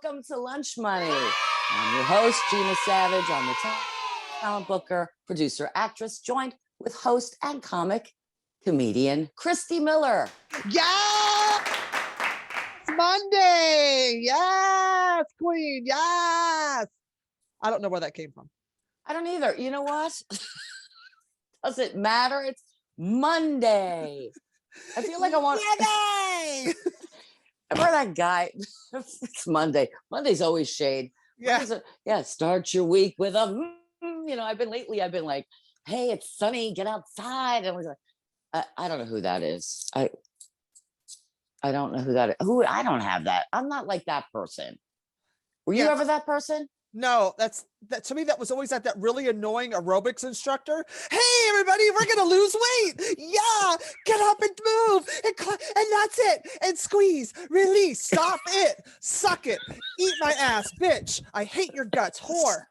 welcome to Lunch Money. I'm your host, Gina Savage. I'm the talent booker, producer, actress, joined with host and comic, comedian, Christy Miller. Yes! Monday! Yes, Queen! Yes! I don't know where that came from. I don't either. You know what? Does it matter? It's Monday. I feel like I want... Monday! Remember that guy? It's Monday. Monday's always shade. Yeah. Start your week with a... I've been like, hey, it's sunny, get outside. And I was like, I don't know who that is. I don't know who that is. I don't have that. I'm not like that person. Were you ever that person? No, that to me, that was always that really annoying aerobics instructor. Hey, everybody, we're going to lose weight. Yeah, get up and move. And that's it. And squeeze, release, stop it, suck it, eat my ass, bitch. I hate your guts, whore.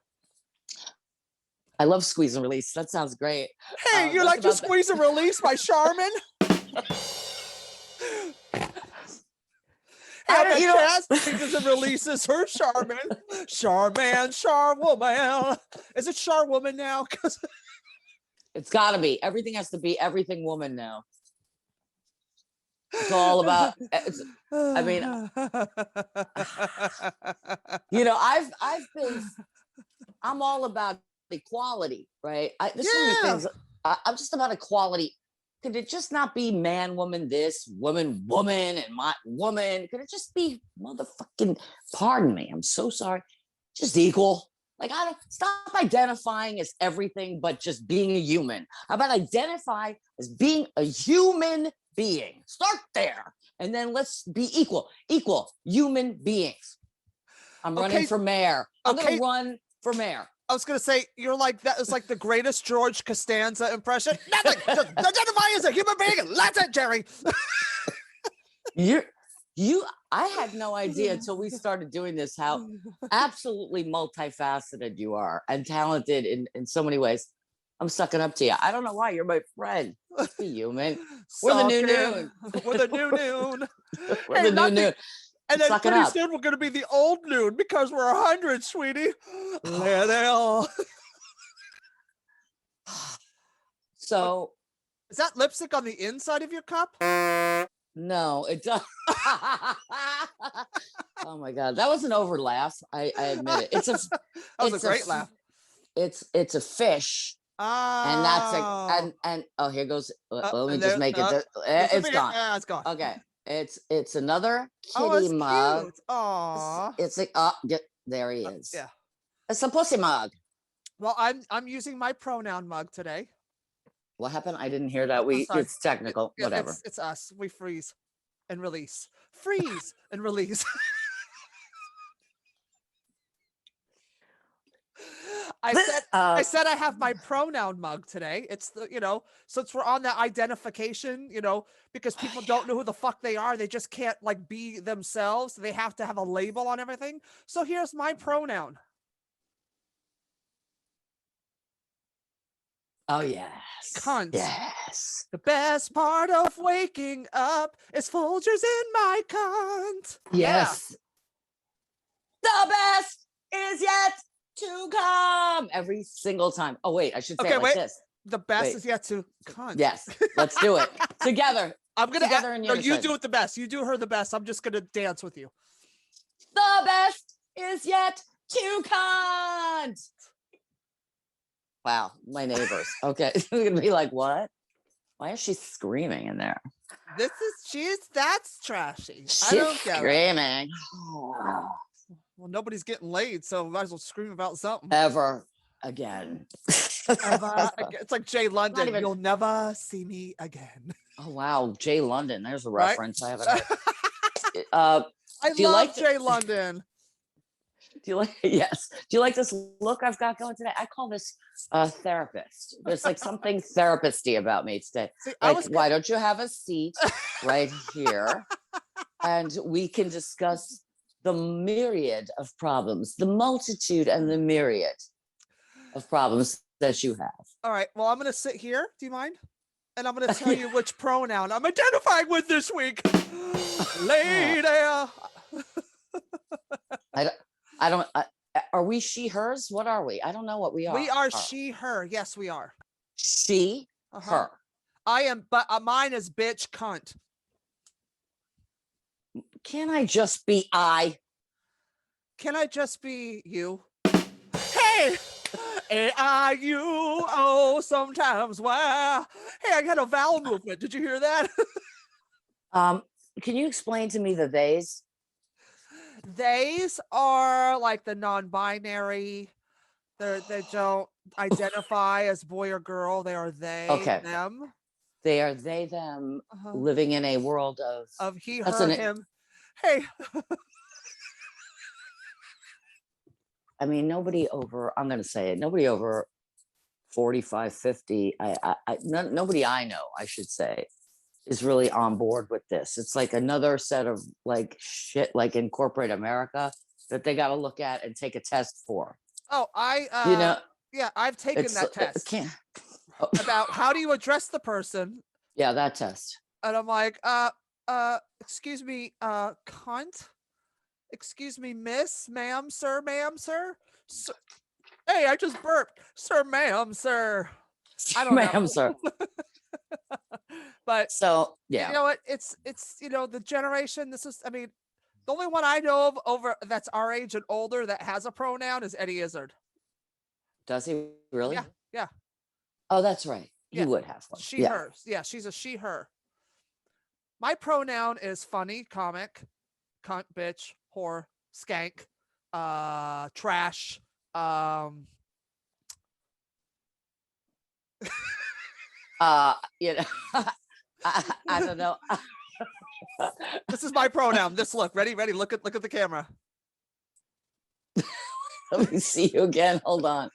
I love squeeze and release. That sounds great. Hey, you like to squeeze and release my Charmin? Squeezes and releases her Charmin. Charman, Charwoman. Is it Charwoman now? Because it's got to be. Everything has to be everything woman now. It's all about. I'm all about equality, right? There's so many things. I'm just about equality. Could it just not be man, woman, this, woman, and my woman? Could it just be motherfucking, pardon me, I'm so sorry, just equal? Like, I don't stop identifying as everything but just being a human. How about identify as being a human being? Start there. And then let's be equal human beings. I'm running for mayor. I'm going to run for mayor. I was going to say, you're like, that is like the greatest George Costanza impression. Nothing. Just identify as a human being. That's it, Jerry. I had no idea until we started doing this, how absolutely multifaceted you are and talented in so many ways. I'm sucking up to you. I don't know why. You're my friend. Let's be human. We're the new noon. We're the new noon. We're the new noon. And then pretty soon we're going to be the old noon because we're 100, sweetie. So, is that lipstick on the inside of your cup? No, it does. Oh my God, that was an over laugh. I admit it. That was a great laugh. It's a fish. And that's and oh, here goes. Let me just make it. It's gone. It's gone. Okay. It's another kitty mug. Cute. Aww. It's like there he is. Yeah. It's a pussy mug. Well, I'm using my pronoun mug today. What happened? I didn't hear that. It's technical. Whatever. It's us. We freeze and release. Freeze and release. I said I have my pronoun mug today. It's the, since we're on that identification, because people don't know who the fuck they are. They just can't like be themselves. They have to have a label on everything. So here's my pronoun. Oh, yes. Cunt. Yes. The best part of waking up is Folgers in my cunt. Yes. Yeah. The best is yet to come every single time. Oh, wait, I should say it like this. The best is yet to come. Yes. Let's do it together. I'm going to, no, you do it the best. You do her the best. I'm just going to dance with you. The best is yet to come. Wow, my neighbors. Okay, they're gonna be like, "What? Why is she screaming in there?" That's trashy. She's screaming. Well, nobody's getting laid, so might as well scream about something. Ever again. It's like Jay London. You'll never see me again. Oh wow, Jay London. There's a reference. Right? I haven't. I love Jay London. Do you like? Yes. Do you like this look I've got going today? I call this a therapist. There's like something therapist-y about me today. See, why don't you have a seat right here, and we can discuss the myriad of problems, the multitude and the myriad of problems that you have. All right. Well, I'm going to sit here. Do you mind? And I'm going to tell you which pronoun I'm identifying with this week. Lady. I don't. Are we she hers? What are we? I don't know what we are. We are she her. Yes, we are. She her. I am, but mine is bitch cunt. Can I just be I? Can I just be you? Hey! A-I-U-O sometimes. Wow. Hey, I got a vowel movement. Did you hear that? Can you explain to me the theys? Theys are like the non-binary. They don't identify as boy or girl. They are they, them. They are they, them, living in a world of he, her, him. Hey. I mean, nobody over, I'm going to say it, nobody over 45, 50, nobody I know, I should say, is really on board with this. It's like another set of like shit, like in corporate America that they got to look at and take a test for. Oh, yeah, I've taken that test. About how do you address the person? Yeah, that test. And I'm like, excuse me, cunt. Excuse me, miss, ma'am, sir, sir. Hey, I just burped. Sir, ma'am, sir. I don't know. Ma'am, sir. But so yeah. You know what? It's the generation. This is, I mean, the only one I know of over that's our age and older that has a pronoun is Eddie Izzard. Does he really? Yeah. Yeah. Oh, that's right. He would have one. She, her. Yeah, she's a she, her. My pronoun is funny, comic, cunt, bitch, whore, skank, trash. You know, I don't know. This is my pronoun. This look. Ready? Look at the camera. Let me see you again. Hold on.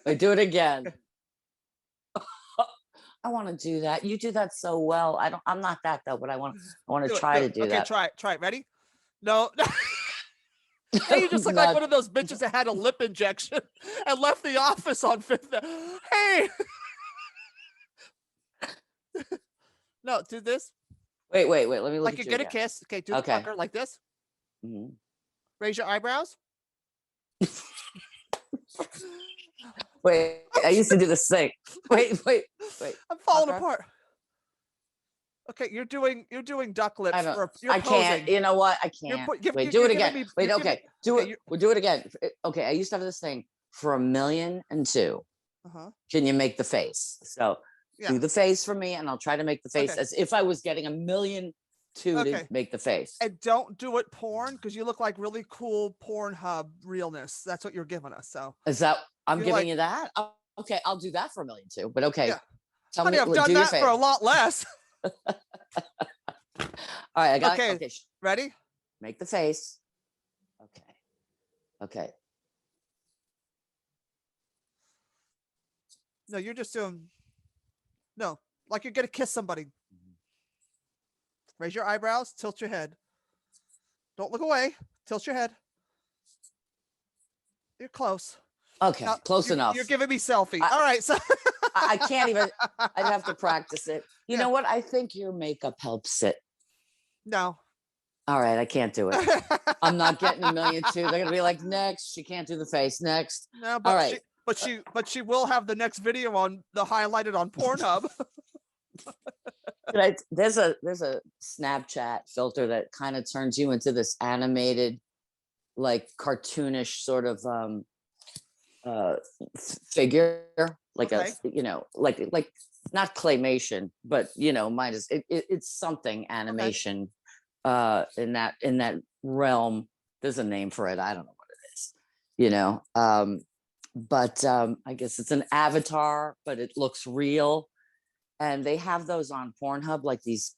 Wait, do it again. I want to do that. You do that so well. I'm not that though, but I want to try to do that. Okay, try it. Ready? No. Hey, you just look like one of those bitches that had a lip injection and left the office on Fifth. Hey. No, do this. Wait. Let me look like at you. Like you get a kiss. Okay, do the fucker like this. Mm-hmm. Raise your eyebrows. Wait, I used to do this thing. Wait. I'm falling apart. Okay, you're doing duck lips. I can't. You know what? I can't. Wait, do it again. Wait, okay. Do it. We'll do it again. Okay, I used to have this thing for 1,000,002. Can you make the face? So do the face for me, and I'll try to make the face as if I was getting 1,000,002 to make the face. And don't do it porn, because you look like really cool Pornhub realness. That's what you're giving us. So is that I'm giving you that? Oh, okay, I'll do that for 1,000,002. But okay, tell me, I've done that for a lot less. All right, I got it. Okay, ready? Make the face. Okay. No, you're just doing. No, like you're gonna kiss somebody. Raise your eyebrows. Tilt your head. Don't look away. Tilt your head. You're close. Okay, now, close enough. You're giving me selfie. All right, so I can't even. I'd have to practice it. You know what? I think your makeup helps it. No. All right, I can't do it. I'm not getting 1,000,002. They're gonna be like, next. She can't do the face. Next. No, but all right. But she will have the next video on the highlighted on Pornhub. There's a Snapchat filter that kind of turns you into this animated, like cartoonish sort of figure, like like not claymation, but mine is it's something animation in that realm. There's a name for it. I don't know what it is, but I guess it's an avatar, but it looks real. And they have those on Pornhub, like these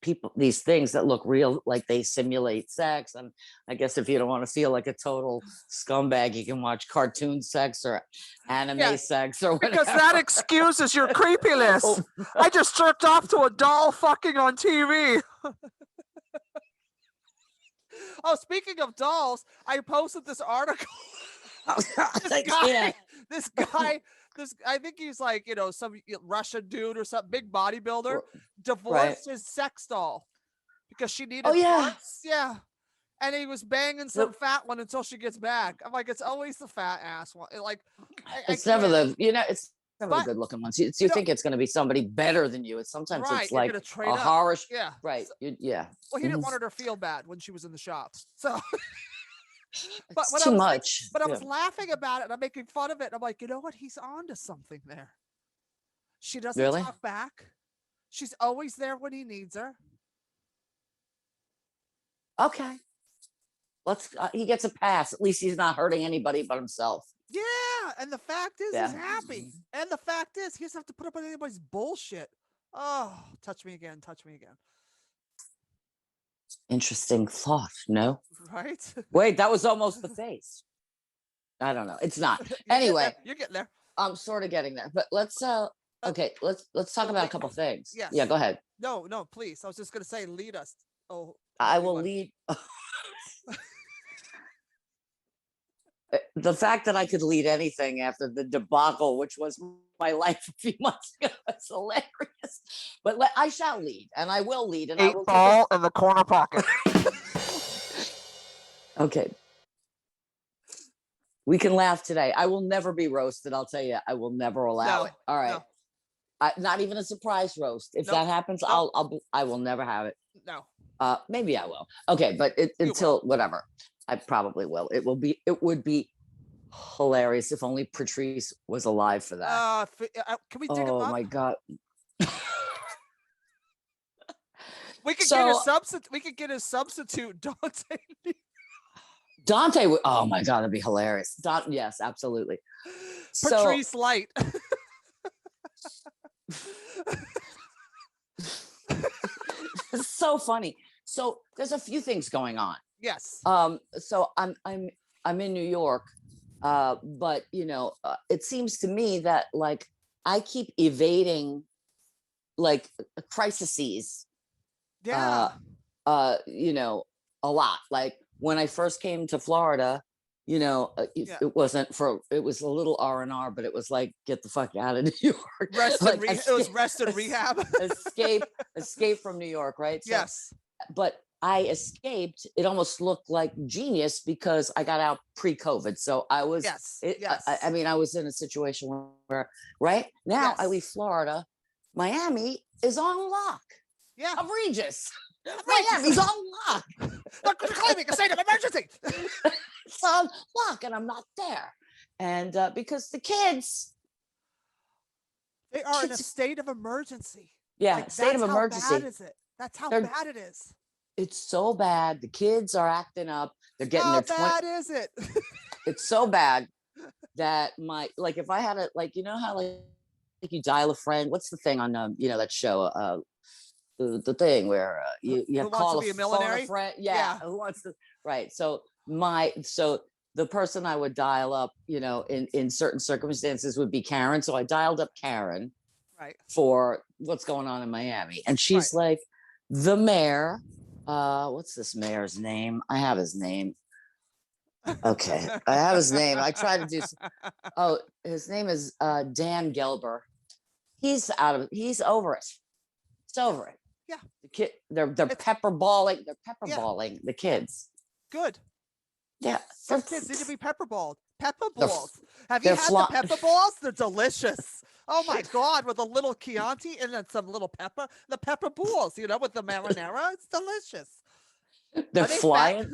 things that look real, like they simulate sex. And I guess if you don't want to feel like a total scumbag, you can watch cartoon sex or anime sex or whatever. Because that excuses your creepiness. I just jerked off to a doll fucking on TV. Oh, speaking of dolls, I posted this article. This guy, I think he's like, some Russian dude or some big bodybuilder, divorced his sex doll because she needed parts. Yeah. and he was banging some fat one until she gets back. I'm like, it's always the fat ass one. Like, it's never the it's never the But good looking ones. You think it's going to be somebody better than you. It's sometimes right, it's you're like gonna trade a up. horror. Yeah. Right. So, Yeah. well, he didn't want her to feel bad when she was in the shop. So, but It's when too I was much. but I was laughing about it and I'm making fun of it. And I'm like, you know what? He's on to something there. She doesn't Really? talk back. She's always there when he needs her. Okay. He gets a pass. At least he's not hurting anybody but himself. Yeah, and the fact is, he's happy. And the fact is, he doesn't have to put up with anybody's bullshit. Oh, touch me again. Touch me again. Interesting thought. No. Right? Wait, that was almost the face. I don't know. It's not. Anyway, you're getting there. I'm sort of getting there. But let's let's talk about a couple things. Yes. Yeah, go ahead. No, please. I was just gonna say, lead us. Oh, I will lead. The fact that I could lead anything after the debacle, which was my life a few months ago, is hilarious. But I shall lead, and I will lead, and I will ball in the corner pocket. Okay. We can laugh today. I will never be roasted. I'll tell you, I will never allow it. All right. No. Not even a surprise roast. If that happens, I will never have it. No. Maybe I will. Okay, but until whatever. I probably will. It would be hilarious if only Patrice was alive for that. Can we dig him up? Oh my God. We could get his substitute. We could get his substitute, Dante. Dante. Oh my God, that'd be hilarious. Yes, absolutely. Patrice Light. It's so funny. So there's a few things going on. Yes. So I'm in New York, but it seems to me that like I keep evading like crises. Yeah. A lot. Like when I first came to Florida, it wasn't it was a little R&R, but it was like, get the fuck out of New York. It was rest and rehab. escape from New York, right? So, yes. But I escaped. It almost looked like genius because I got out pre-COVID. So I was, I mean, I was in a situation where right now I leave Florida. Miami is on lock. Yeah. Of Regis. Miami's on lock. They're claiming a state of emergency. It's on lock and I'm not there. And because the kids. They are in a state of emergency. Yeah, state of emergency. How bad is it? That's how bad it is. It's so bad. The kids are acting up. They're getting how their bad is it? It's so bad that if I had how like you dial a friend. What's the thing on that show? The thing where you call a friend. Yeah. Who wants to? Right. So the person I would dial up, in certain circumstances would be Karen. So I dialed up Karen. Right. For what's going on in Miami. And she's like, the mayor, what's this mayor's name? I have his name. Okay. I have his name. I try to do his name is Dan Gelber. He's over it. It's over it. Yeah. The kid, they're pepper balling the kids. Good. Yeah. Some kids need to be pepper balled. Pepper balls. Have you had the pepper balls? They're delicious. Oh my God, with a little Chianti and then some little pepper. The pepper balls, with the marinara. It's delicious. They're flying.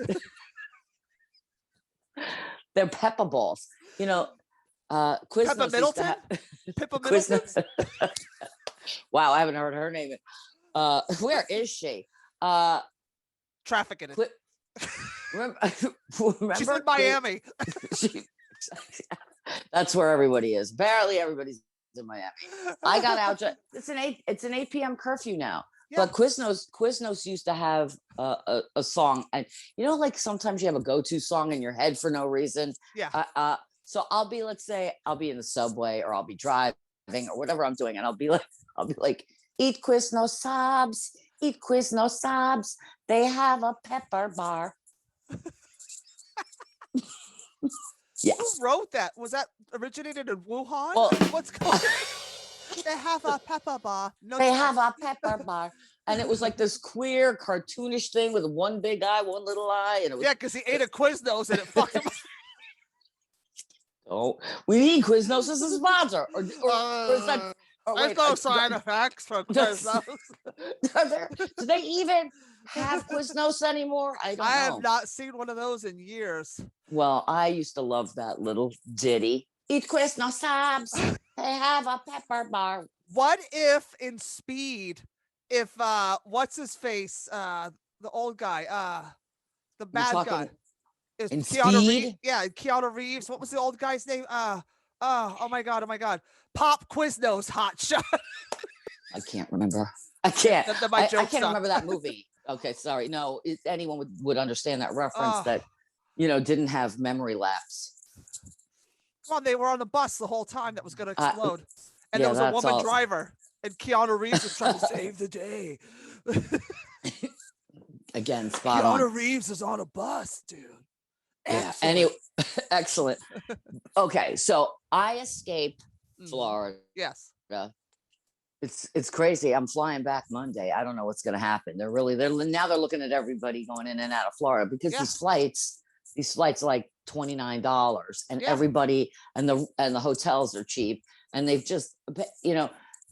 They're pepper balls. Quiznos Peppa Middleton? Peppa Middleton? Wow, I haven't heard her name. Where is she? Trafficking it. Remember she's in Miami. That's where everybody is. Barely everybody's in Miami. I got out. It's an 8 p.m. curfew now. Yeah. But Quiznos used to have a song, and like sometimes you have a go-to song in your head for no reason. Yeah. So let's say I'll be in the subway or I'll be driving or whatever I'm doing, and I'll be like, eat Quiznos sobs, eat Quiznos sobs. They have a pepper bar. Yes. Who wrote that? Was that originated in Wuhan? Well, what's going on? They have a pepper bar. No, They have a pepper bar. And it was like this queer cartoonish thing with one big eye, one little eye. And it was, yeah, because he ate a Quiznos and it fucked him. oh, we need Quiznos as a sponsor. Or is that, There's no side effects for Quiznos. Do they even have Quiznos anymore? I don't know. I have not seen one of those in years. Well, I used to love that little ditty. Eat Quiznos subs. They have a pepper bar. What if in Speed, if what's his face, the old guy, the bad guy, is in Keanu Speed? Reeves? Yeah, Keanu Reeves. What was the old guy's name? Oh my god, Pop Quiznos hot shot. I can't remember. I can't. I can't suck. remember that movie. Okay, sorry. No, anyone would understand that reference that, didn't have memory lapse. Well, they were on the bus the whole time that was going to explode. And there was a woman driver. And Keanu Reeves was trying to save the day. Again, spot on. Keanu Reeves is on a bus, dude. Yeah. Anyway, excellent. Okay, so I escaped Florida. Yes. It's crazy. I'm flying back Monday. I don't know what's going to happen. They're looking at everybody going in and out of Florida because these flights are like $29 and everybody and the hotels are cheap. And they've just,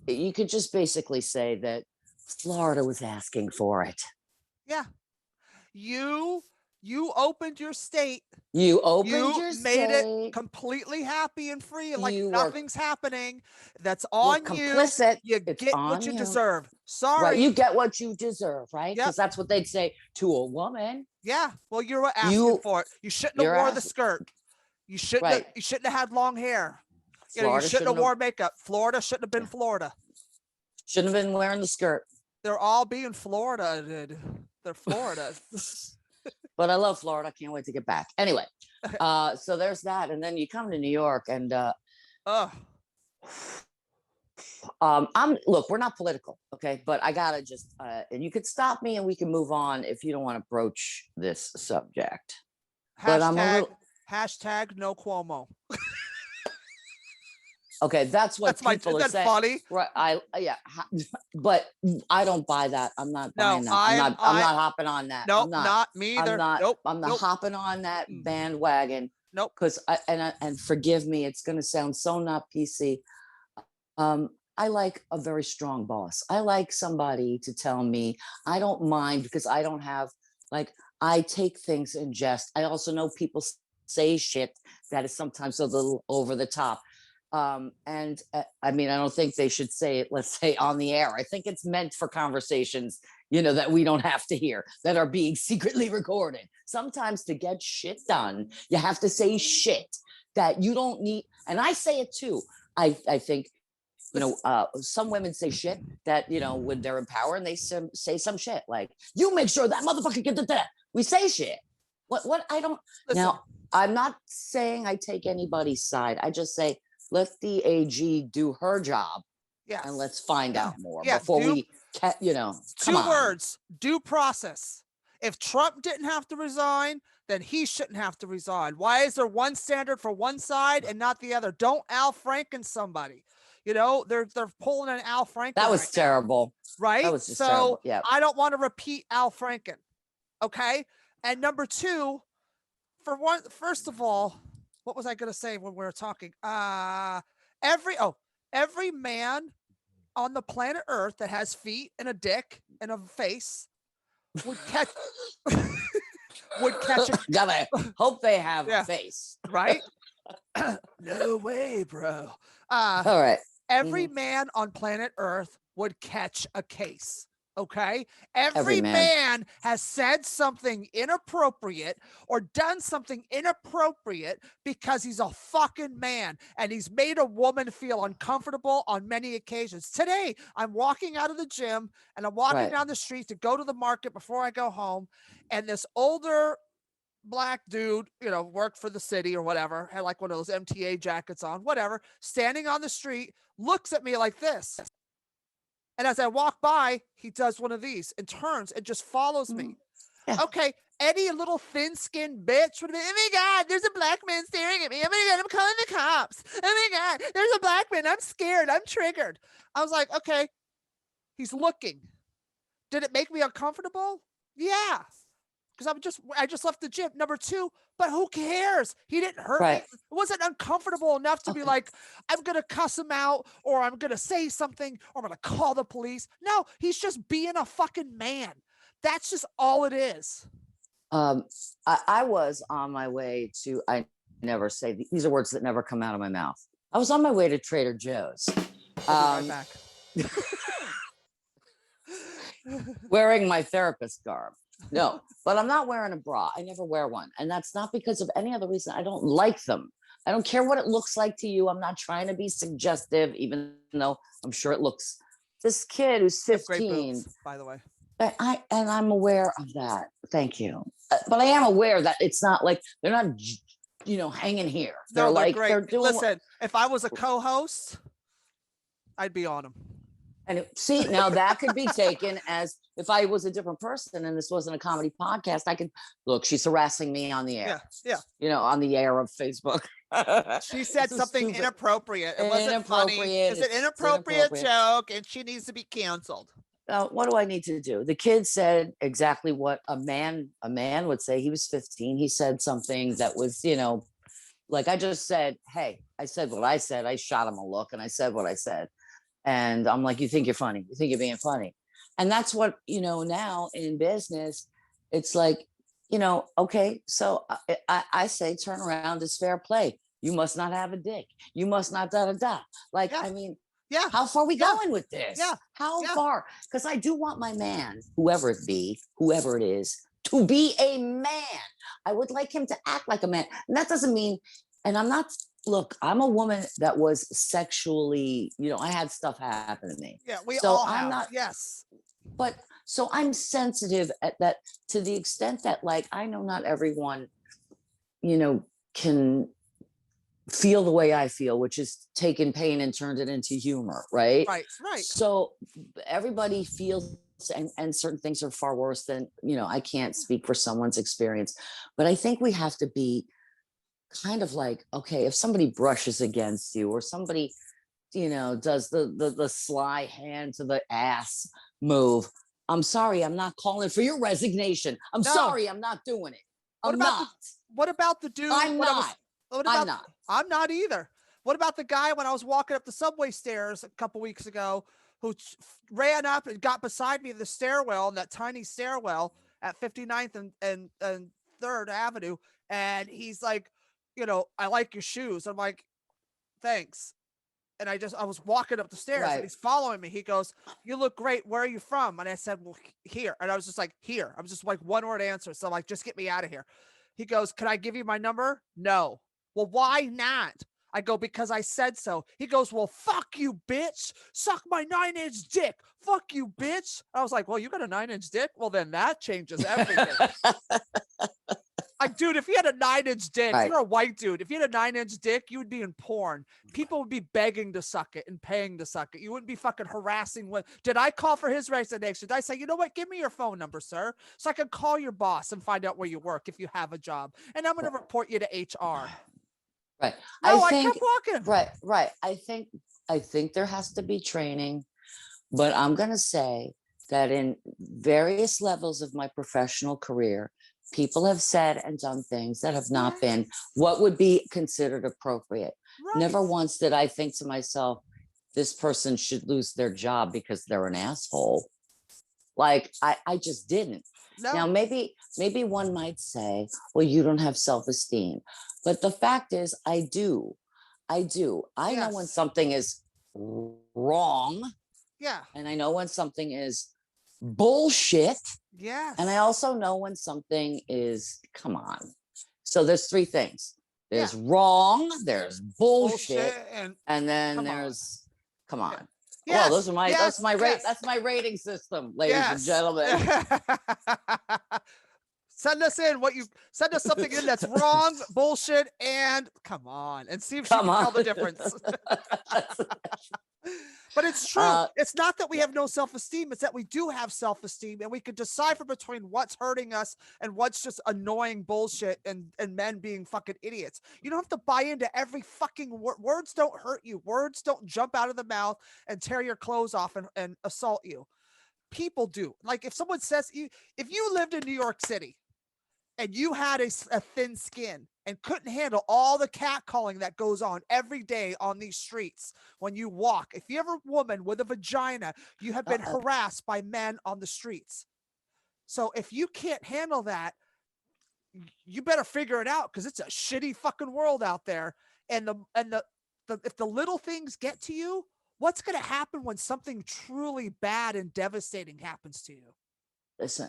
you could just basically say that Florida was asking for it. Yeah. You opened your state. You made it completely happy and free. Like nothing's happening. That's on you. Complicit. You get what you deserve. Sorry. Right. You get what you deserve, right? Because that's what they'd say to a woman. Yeah. Well, you were asking for it. You shouldn't have wore the skirt. You shouldn't have had long hair. You shouldn't have worn makeup. Florida shouldn't have been Florida. Shouldn't have been wearing the skirt. They're all being Florida, dude. They're Florida. But I love Florida. I can't wait to get back. Anyway, so there's that. And then you come to New York and look, we're not political, okay? But I gotta just and you could stop me and we can move on if you don't want to broach this subject. But I'm a little hashtag no Cuomo. Okay, that's what people are saying. That's funny, right? But I don't buy that. I'm not buying that. I'm not hopping on that. Nope, not me either. I'm not hopping on that bandwagon. Nope. Because and forgive me, it's going to sound so not PC. I like a very strong boss. I like somebody to tell me. I don't mind because I don't have I take things in jest. I also know people say shit that is sometimes a little over the top. I mean, I don't think they should say it, let's say, on the air. I think it's meant for conversations, that we don't have to hear, that are being secretly recorded. Sometimes to get shit done, you have to say shit that you don't need. And I say it too. I think, some women say shit that, when they're in power and they say some shit like, you make sure that motherfucker get to that. We say shit. What I don't. Listen. Now, I'm not saying I take anybody's side. I just say, let the AG do her job, and let's find out more before we, Two words: due process. If Trump didn't have to resign, then he shouldn't have to resign. Why is there one standard for one side and not the other? Don't Al Franken somebody. They're pulling an Al Franken. That was terrible, right? That was just terrible. Yeah. I don't want to repeat Al Franken. Okay, and number two, first of all. What was I going to say when we were talking? Every man on the planet Earth that has feet and a dick and a face would catch Gotta hope they have a face, right? No way, bro. All right. Every man on planet Earth would catch a case. Okay. Every man has said something inappropriate or done something inappropriate because he's a fucking man and he's made a woman feel uncomfortable on many occasions. Today, I'm walking out of the gym and I'm walking down the street to go to the market before I go home. And this older black dude, worked for the city or whatever, had like one of those MTA jackets on, whatever, standing on the street, looks at me like this. And as I walk by, he does one of these and turns and just follows me. Yeah. Okay. any little thin-skinned bitch would have been, oh my God, there's a black man staring at me. Oh my God, I'm calling the cops. Oh my God, there's a black man. I'm scared. I'm triggered. I was like, okay, he's looking. Did it make me uncomfortable? Yeah. Because I just left the gym. Number two, but who cares? He didn't hurt me. Right. It wasn't uncomfortable enough to be like, I'm going to cuss him out, or I'm going to say something, or I'm going to call the police. No, he's just being a fucking man. That's just all it is. I was on my way to, I never say, these are words that never come out of my mouth. I was on my way to Trader Joe's. I'll be right back. Wearing my therapist garb. No, but I'm not wearing a bra. I never wear one. And that's not because of any other reason. I don't like them. I don't care what it looks like to you. I'm not trying to be suggestive, even though I'm sure it looks. This kid who's 15, boobs, by the way. I'm aware of that. Thank you. But I am aware that it's not like they're not, hanging here. They're like, great. They're doing. Listen, if I was a co-host, I'd be on them. And see, now that could be taken as if I was a different person and this wasn't a comedy podcast, I could look, she's harassing me on the air. Yeah. On the air of Facebook. She said something inappropriate. It wasn't funny. It's an inappropriate joke and she needs to be canceled. What do I need to do? The kid said exactly what a man would say. He was 15. He said something that was, like I just said, hey, I said what I said. I shot him a look and I said what I said. And I'm like, you think you're funny. You think you're being funny. And that's what, now in business, it's like, okay, so I say turn around is fair play. You must not have a dick. You must not da-da-da. Like, yeah. I mean, yeah. How far are we going with this? Yeah. How far? Because I do want my man, whoever it is, to be a man. I would like him to act like a man. And that doesn't mean, and I'm not, look, I'm a woman that was sexually, I had stuff happen to me. Yeah, we so all I'm have. not, yes. But so I'm sensitive at that to the extent that, like, I know not everyone, can feel the way I feel, which is taken pain and turned it into humor, right? Right. So everybody feels, and certain things are far worse than, I can't speak for someone's experience, but I think we have to be kind of like, okay, if somebody brushes against you or somebody, does the sly hand to the ass move, I'm sorry, I'm not calling for your resignation. I'm sorry, I'm not doing it. What about the dude? I'm not. I'm not either. What about the guy when I was walking up the subway stairs a couple weeks ago who ran up and got beside me in the stairwell, in that tiny stairwell at 59th and 3rd Avenue. And he's like, I like your shoes. I'm like, thanks. And I was walking up the stairs and he's following me. He goes, you look great. Where are you from? And I said, well, here. And I was just like, here. I was just like, one word answer. So I'm like, just get me out of here. He goes, can I give you my number? No. Well, why not? I go, because I said so. He goes, well, fuck you, bitch. Suck my 9-inch dick. Fuck you, bitch. I was like, well, you got a 9-inch dick? Well, then that changes everything. Like, dude, if you had a 9-inch dick, you're a white dude. If you had a 9-inch dick, you would be in porn. People would be begging to suck it and paying to suck it. You wouldn't be fucking harassing. Did I call for his resignation? Did I say, you know what? Give me your phone number, sir, so I can call your boss and find out where you work if you have a job. And I'm going to report you to HR. Right. No, I kept walking. Right. I think there has to be training, but I'm going to say that in various levels of my professional career, people have said and done things that have not been what would be considered appropriate. Right. Never once did I think to myself, this person should lose their job because they're an asshole. Like, I just didn't. No. Now, maybe one might say, well, you don't have self-esteem. But the fact is, I do. I know when something is wrong. Yeah. And I know when something is bullshit. Yes. And I also know when something is, come on. So there's 3 things. There's wrong, there's bullshit, and then there's, come on. Yeah. Well, those are that's my rating system, ladies and gentlemen. Send us something in that's wrong, bullshit, and come on, and see if she Come can tell the on. difference. But it's true. It's not that we have no self-esteem. It's that we do have self-esteem, and we can decipher between what's hurting us and what's just annoying bullshit and men being fucking idiots. You don't have to buy into every fucking word. Words don't hurt you. Words don't jump out of the mouth and tear your clothes off and assault you. People do. Like if someone says if you lived in New York City and you had a thin skin and couldn't handle all the catcalling that goes on every day on these streets when you walk, if you're a woman with a vagina, you have been harassed by men on the streets. So if you can't handle that, you better figure it out, because it's a shitty fucking world out there. And if the little things get to you, what's going to happen when something truly bad and devastating happens to you? Listen,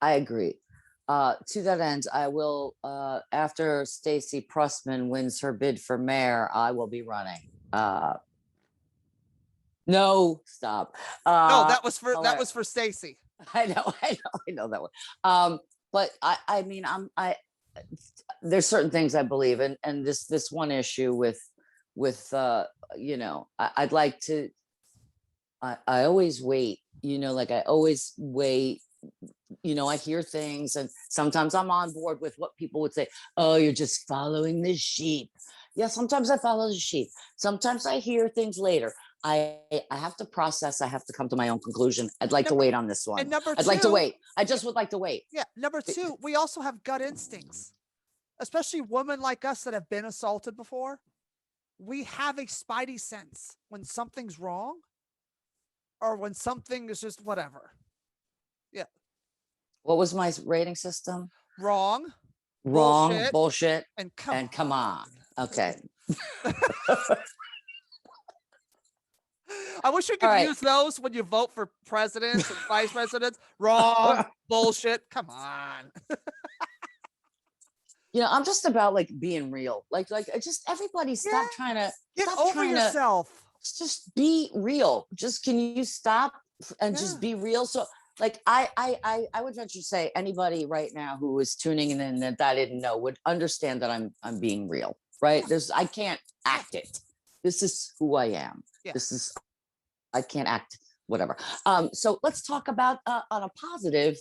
I agree. To that end, I will, after Stacey Pressman wins her bid for mayor, I will be running. No, stop. No, that was for Stacey. I know that one. But I mean, there's certain things I believe in, and this one issue with you know, I'd like to. I always wait. You know, like I always wait. You know, I hear things, and sometimes I'm on board with what people would say. Oh, you're just following the sheep. Yeah, sometimes I follow the sheep. Sometimes I hear things later. I have to process. I have to come to my own conclusion. I'd like to wait on this one. And number I'd like to wait. I just would like to wait. Yeah. Number two, we also have gut instincts, especially women like us that have been assaulted before. We have a spidey sense when something's wrong or when something is just whatever. Yeah. What was my rating system? Wrong, bullshit, and come on. Okay. I wish we could use those when you vote for presidents and vice presidents. Wrong, bullshit, come on. You know, I'm just about like being real. Like just everybody stop trying to get over yourself. Just be real. Just can you stop and just be real? So like I would venture to say anybody right now who is tuning in and that I didn't know would understand that I'm being real, right? I can't act it. This is who I am. I can't act whatever. So let's talk about on a positive.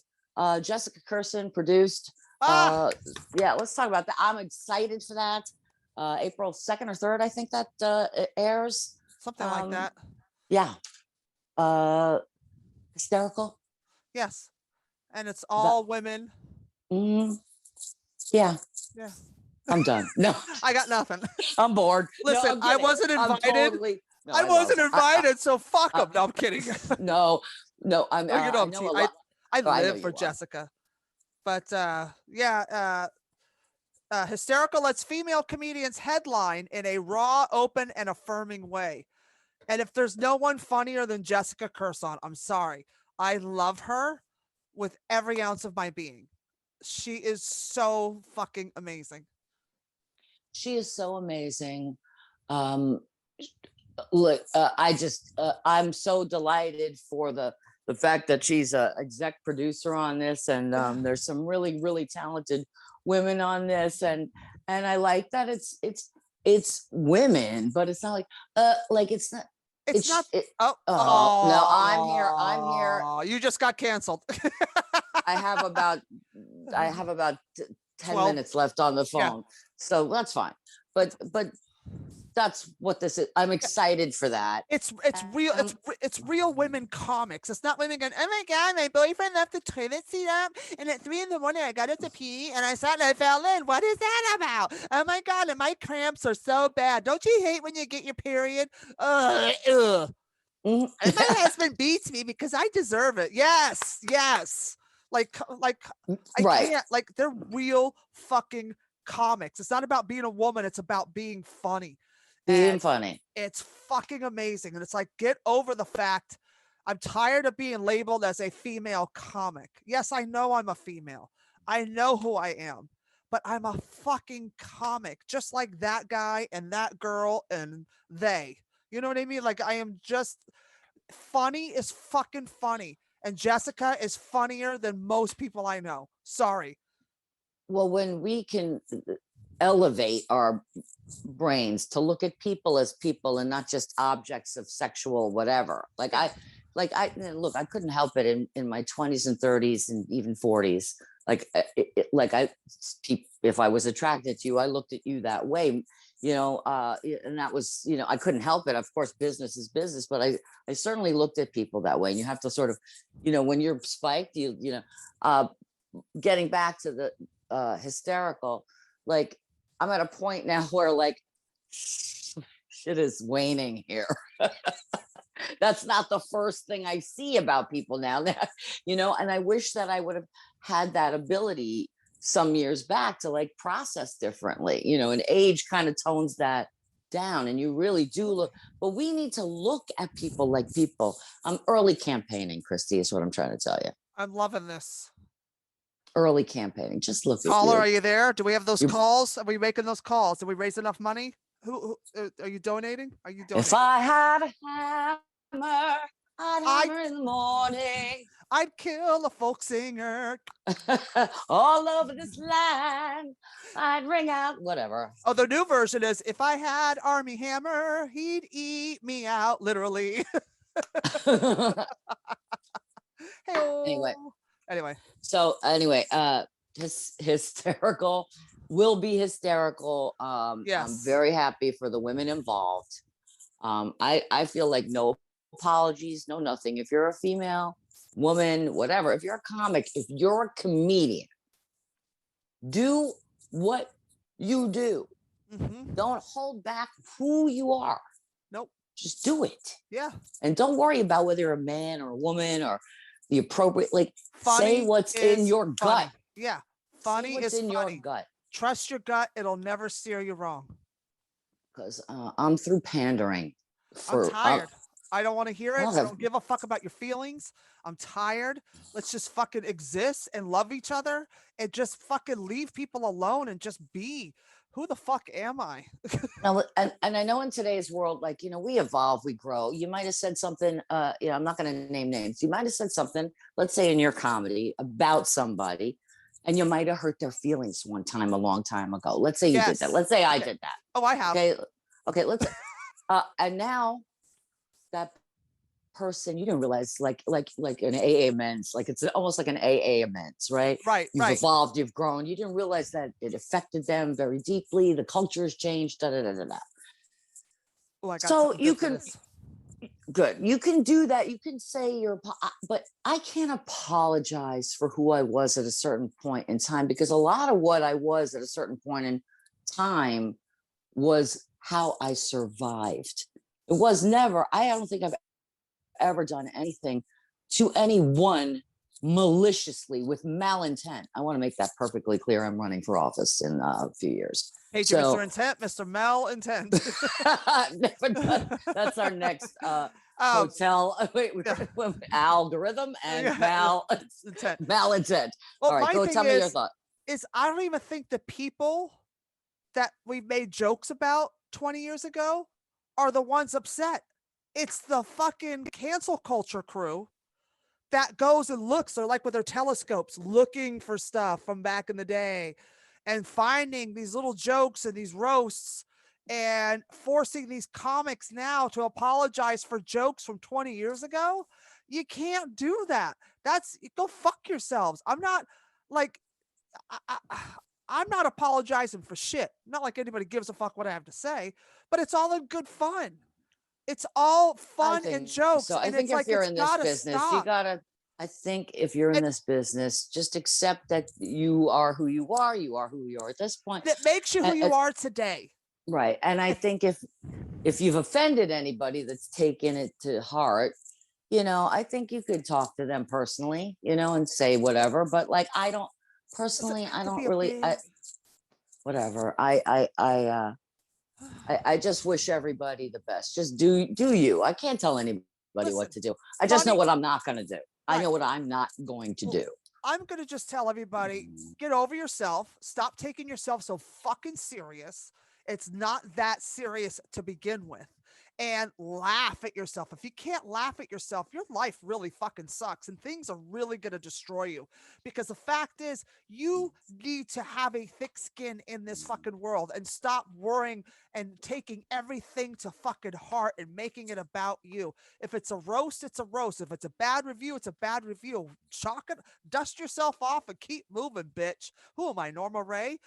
Jessica Kirson produced. Yeah, let's talk about that. I'm excited for that. April 2nd or 3rd, I think that it airs. Something like that. Yeah. Hysterical. Yes. And it's all women. Yeah. Yeah. I'm done. No. I got nothing. I'm bored. Listen, I wasn't invited. I wasn't invited, so fuck them. No, I'm kidding. No, I live for Jessica. But hysterical lets female comedians headline in a raw, open, and affirming way. And if there's no one funnier than Jessica Kirson, I'm sorry. I love her with every ounce of my being. She is so fucking amazing. She is so amazing. Look, I'm so delighted for the fact that she's a exec producer on this, and there's some really, really talented women on this, and I like that it's women, but it's not like it's not. No, I'm here. You just got canceled. I have about 10 minutes left on the phone, so that's fine. But that's what this is. I'm excited for that. It's real. It's real women comics. It's not women going, oh my God, my boyfriend left the toilet seat up, and at 3 a.m. I got up to pee, and I sat and I fell in. What is that about? Oh my God, and my cramps are so bad. Don't you hate when you get your period? And my husband beats me because I deserve it. Yes. Like I can't. Like, they're real fucking comics. It's not about being a woman. It's about being funny. Funny. It's fucking amazing. And it's like, get over the fact I'm tired of being labeled as a female comic. Yes, I know I'm a female. I know who I am, but I'm a fucking comic, just like that guy and that girl and they. You know what I mean? Like, I am just funny is fucking funny. And Jessica is funnier than most people I know. Sorry. well, when we can elevate our brains to look at people as people and not just objects of sexual whatever. Look, I couldn't help it in my 20s and 30s and even 40s. If I was attracted to you, I looked at you that way, and that was, I couldn't help it. Of course, business is business, but I certainly looked at people that way. And you have to sort of, when you're spiked, getting back to the hysterical, like I'm at a point now where like shit is waning here. That's not the first thing I see about people now. And I wish that I would have had that ability some years back to like process differently, and age kind of tones that down, and you really do look, but we need to look at people like people. I'm early campaigning, Christy, is what I'm trying to tell you. I'm loving this. Early campaigning. Just look at Caller, you. are you there? Do we have those calls? Are we making those calls? Did we raise enough money? Who are you donating? Are you donating? If I had a hammer, I'd hammer in the morning. I'd kill a folk singer. All over this land, I'd ring out whatever. Oh, the new version is, if I had Army Hammer, he'd eat me out, literally. Anyway. So hysterical will be hysterical. Yes. I'm very happy for the women involved. I feel like no apologies, no nothing. If you're a female, woman, whatever, if you're a comic, if you're a comedian, do what you do. Mm-hmm. Don't hold back who you are. Nope. Just do it. Yeah. And don't worry about whether you're a man or a woman or the appropriate, like, funny say what's in your funny. gut. Yeah. Funny is in funny. your gut. Trust your gut. It'll never steer you wrong. Because I'm through pandering. I'm tired. I don't want to hear it. I don't give a fuck about your feelings. I'm tired. Let's just fucking exist and love each other and just fucking leave people alone and just be. Who the fuck am I? Now, and I know in today's world, like, we evolve, we grow. You might have said something, I'm not going to name names. You might have said something, let's say in your comedy, about somebody, and you might have hurt their feelings one time, a long time ago. Let's say you did that. Let's say I did that. Oh, I have. Okay, let's, and now that person, you didn't realize, like an AA amends, like it's almost like an AA amends, right? You've evolved, you've grown. You didn't realize that it affected them very deeply. The culture has changed. Da da da da da. Oh, so you can, good. You can do that. You can say but I can't apologize for who I was at a certain point in time, because a lot of what I was at a certain point in time was how I survived. It was never, I don't think I've ever done anything to anyone maliciously with malintent. I want to make that perfectly clear. I'm running for office in a few years. Hey, Mr. Intent, Mr. Malintent. That's our next hotel algorithm and malintent. Well, all right, go tell me your thought. I don't even think the people that we've made jokes about 20 years ago are the ones upset. It's the fucking cancel culture crew that goes and looks. They're like with their telescopes looking for stuff from back in the day and finding these little jokes and these roasts and forcing these comics now to apologize for jokes from 20 years ago. You can't do that. Go fuck yourselves. I'm not like, I'm not apologizing for shit. Not like anybody gives a fuck what I have to say, but it's all in good fun. It's all fun and jokes. So I think if you're in this business, you gotta, I think if you're in this business, just accept that you are who you are. You are who you are at this point. That makes you who you are today. Right. And I think if you've offended anybody that's taken it to heart, I think you could talk to them personally, and say whatever. But like, I don't really, whatever. I just wish everybody the best. Just do you. I can't tell anybody what to do. I just know what I'm not going to do. Right. I know what I'm not going to do. I'm going to just tell everybody, get over yourself. Stop taking yourself so fucking serious. It's not that serious to begin with. and laugh at yourself. If you can't laugh at yourself, your life really fucking sucks and things are really going to destroy you. Because the fact is, you need to have a thick skin in this fucking world and stop worrying and taking everything to fucking heart and making it about you. If it's a roast, it's a roast. If it's a bad review, it's a bad review. Chalk it, dust yourself off and keep moving, bitch. Who am I, Norma Ray?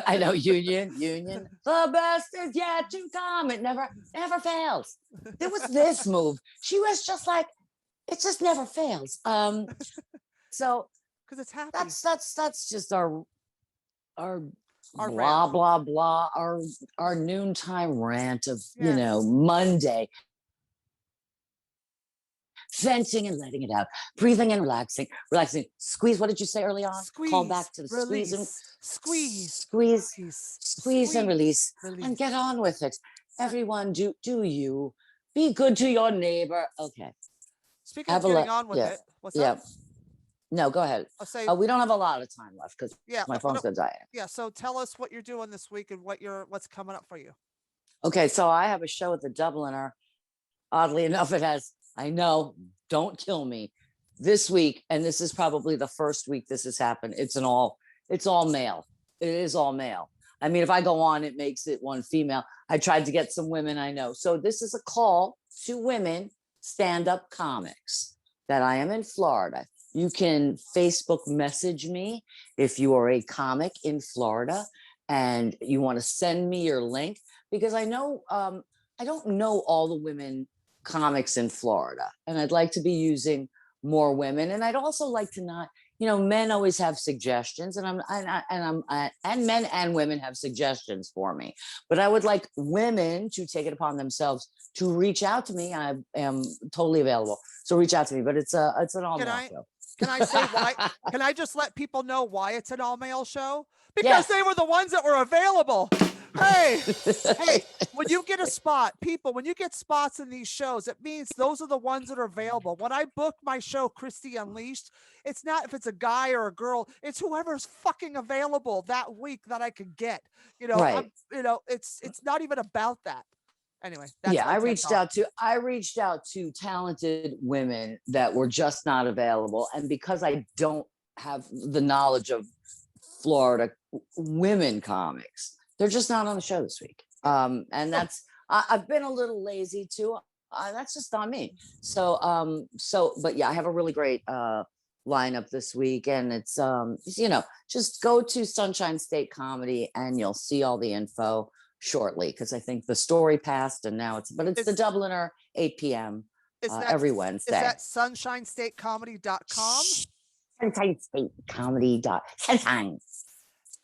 I know, union. The best is yet to come. It never fails. There was this move. She was just like, it just never fails. So because it's happy. That's just our rant. blah blah, our noontime rant of Monday. Venting and letting it out, breathing and relaxing. Squeeze. What did you say early on? Squeeze. Call back to the release, squeeze and release, and get on with it. Everyone, do you be good to your neighbor? Okay. Speaking of getting on with it, what's up? No, go ahead. I'll say we don't have a lot of time left because my phone's gonna die. Yeah. So tell us what you're doing this week and what's coming up for you. Okay, so I have a show at the Dubliner. Oddly enough, it has. I know, don't kill me. This week, and this is probably the first week this has happened. It's all male. It is all male. I mean, if I go on, it makes it one female. I tried to get some women I know. So this is a call to women stand-up comics that I am in Florida. You can Facebook message me if you are a comic in Florida and you want to send me your link, because I know I don't know all the women comics in Florida, and I'd like to be using more women. And I'd also like to not, men always have suggestions, and and men and women have suggestions for me, but I would like women to take it upon themselves to reach out to me. I am totally available, so reach out to me. But it's an all male show. Can I say why? Can I just let people know why it's an all male show? Because they were the ones that were available. Hey, when you get a spot, when you get spots in these shows, it means those are the ones that are available. When I book my show, Christy Unleashed, it's not if it's a guy or a girl, it's whoever's fucking available that week that I could get. Right. It's not even about that. Anyway, I reached out to talented women that were just not available, and because I don't have the knowledge of Florida women comics, they're just not on the show this week. And that's I've been a little lazy too. That's just on me. So but yeah, I have a really great lineup this week, and it's just go to Sunshine State Comedy and you'll see all the info shortly, because I think the story passed and now it's the Dubliner, 8 p.m. every Wednesday. Is that sunshinestatecomedy.com? Sunshine.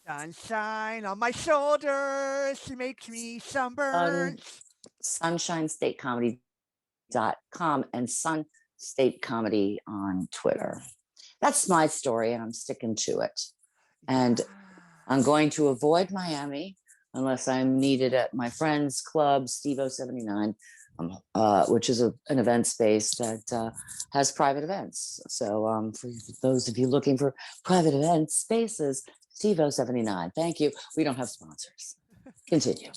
Sunshine on my shoulders, she makes me sunburn. SunshineStateComedy.com and Sun State Comedy on Twitter. That's my story, and I'm sticking to it. And I'm going to avoid Miami unless I'm needed at my friend's club, Steve 79, which is an event space that has private events. So for those of you looking for private event spaces, Steve 79. Thank you. We don't have sponsors. Continue.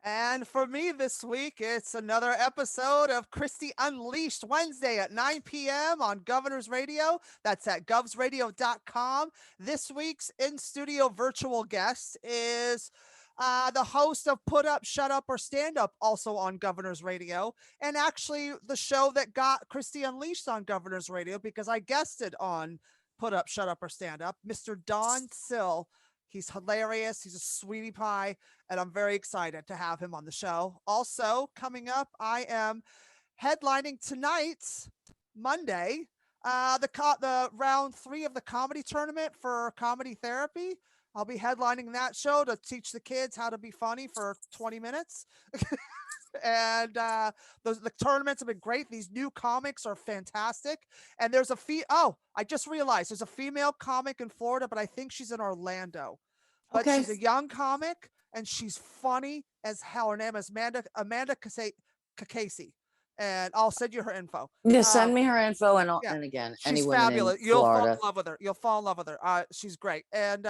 And for me this week, it's another episode of Christy Unleashed, Wednesday at 9 p.m. on Governor's Radio. That's at govsradio.com. This week's in-studio virtual guest is the host of Put Up, Shut Up, or Stand Up, also on Governor's Radio. And actually the show that got Christy Unleashed on Governor's Radio, because I guested on Put Up, Shut Up, or Stand Up, Mr. Don Sill. He's hilarious. He's a sweetie pie, and I'm very excited to have him on the show. Also, coming up, I am headlining tonight, Monday, the round 3 of the comedy tournament for comedy therapy. I'll be headlining that show to teach the kids how to be funny for 20 minutes. And the tournaments have been great. These new comics are fantastic. And there's I just realized there's a female comic in Florida, but I think she's in Orlando. But she's a young comic and she's funny as hell. Her name is Amanda Casey. And I'll send you her info. Yeah, send me her info, and again, she's anyone fabulous. in You'll Florida. fall in love with her. She's great. And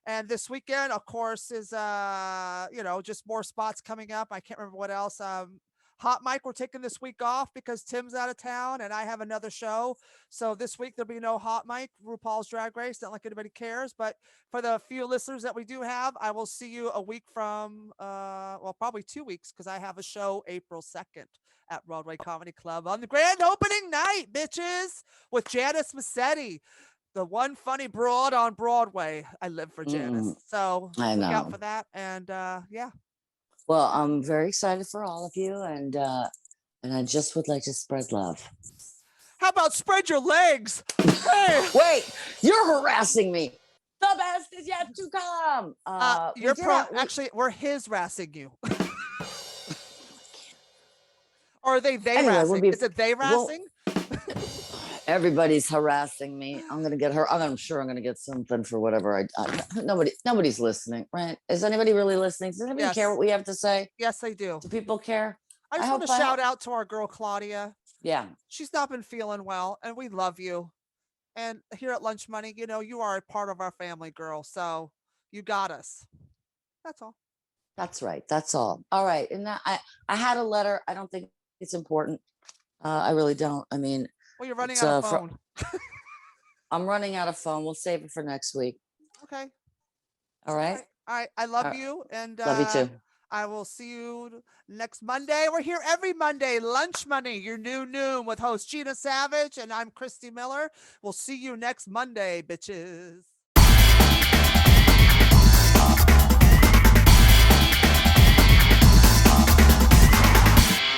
And this weekend, of course, is just more spots coming up. I can't remember what else. Hot Mic, we're taking this week off because Tim's out of town and I have another show. So this week there'll be no Hot Mic, RuPaul's Drag Race. Not like anybody cares, but for the few listeners that we do have, I will see you a week from, probably 2 weeks, because I have a show April 2nd at Broadway Comedy Club on the grand opening night, bitches, with Janice Massetti, the one funny broad on Broadway. I live for Janice. So I look out know. for that. And yeah. Well, I'm very excited for all of you, and I just would like to spread love. How about spread your legs? Hey. Wait, you're harassing me. The best is yet to come. Actually, we're his harassing you. Or are they Anyway, harassing? Is it they harassing? Everybody's harassing me. I'm gonna get her. I'm sure I'm gonna get something for whatever nobody's listening, right? Is anybody really listening? Does anybody care what we have to say? Yes, they do. Do people care? I just want to shout out to our girl Claudia. Yeah. She's not been feeling well, and we love you. And here at Lunch Money, you are a part of our family, girl. So you got us. That's all. That's right. That's all. All right. And I had a letter. I don't think it's important. I really don't. I mean, well, you're running out of phone. I'm running out of phone. We'll save it for next week. Okay. All right. All right. I love you. And love you too. I will see you next Monday. We're here every Monday. Lunch Money, your new noon with host Gina Savage. And I'm Christy Miller. We'll see you next Monday, bitches.